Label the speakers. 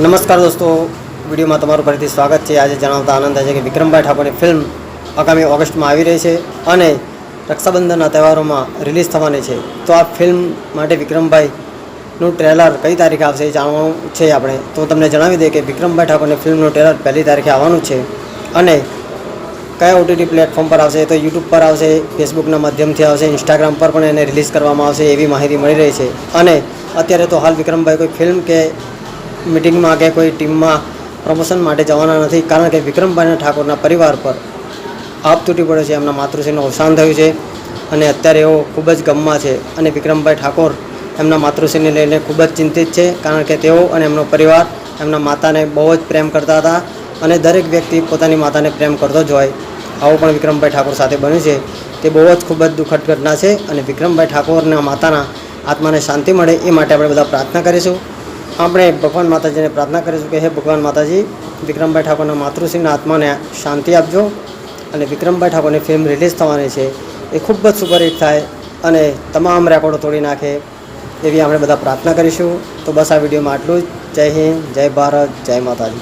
Speaker 1: નમસ્કાર દોસ્તો, વિડીયોમાં તમારું ફરીથી સ્વાગત છે। આજે જણાવતા આનંદ થાય છે કે વિક્રમભાઈ ઠાકોરની ફિલ્મ આગામી ઓગસ્ટમાં આવી રહી છે અને રક્ષાબંધનના તહેવારોમાં રિલીઝ થવાની છે। તો આ ફિલ્મ માટે વિક્રમભાઈનું ટ્રેલર કઈ તારીખે આવશે એ જાણવાનું છે આપણે। તો તમને જણાવી દઈએ કે વિક્રમભાઈ ઠાકોરની ફિલ્મનું ટ્રેલર 1લી તારીખે આવવાનું છે અને કયા ઓટીટી પ્લેટફોર્મ પર આવશે તો યુટ્યુબ પર આવશે, ફેસબુકના માધ્યમથી આવશે, ઇન્સ્ટાગ્રામ પર પણ એને રિલીઝ કરવામાં આવશે એવી માહિતી મળી રહી છે। અને અત્યારે તો હાલ વિક્રમભાઈ કોઈ ફિલ્મ કે મીટિંગમાં કે કોઈ ટીમમાં પ્રમોશન માટે જવાના નથી, કારણ કે વિક્રમભાઈ ઠાકોરના પરિવાર પર આપ તૂટી પડ્યો છે। એમના માતૃશ્રીનું અવસાન થયું છે અને અત્યારે એઓ ખૂબ જ ગમમાં છે અને વિક્રમભાઈ ઠાકોર એમના માતૃશ્રીને લઈને ખૂબ જ ચિંતિત છે, કારણ કે તેઓ અને એમનો પરિવાર એમના માતાને બહુ જ પ્રેમ કરતા હતા અને દરેક વ્યક્તિ પોતાની માતાને પ્રેમ કરતો જ હોય। આવું પણ વિક્રમભાઈ ઠાકોર સાથે બન્યું છે। તે બહુ જ ખૂબ જ દુઃખદ ઘટના છે અને વિક્રમભાઈ ઠાકોરના માતાના આત્માને શાંતિ મળે એ માટે આપણે બધા પ્રાર્થના કરીશું। આપણે ભગવાન માતાજીને પ્રાર્થના કરીશું કે હે ભગવાન માતાજી, વિક્રમભાઈ ઠાકોરના માતૃશ્રીના આત્માને શાંતિ આપજો અને વિક્રમભાઈ ઠાકોરની ફિલ્મ રિલીઝ થવાની છે એ ખૂબ જ સુપરહિટ થાય અને તમામ રેકોર્ડો તોડી નાખે એવી આપણે બધા પ્રાર્થના કરીશું। તો બસ આ વિડીયોમાં આટલું જ। જય હિન્દ, જય ભારત, જય માતાજી।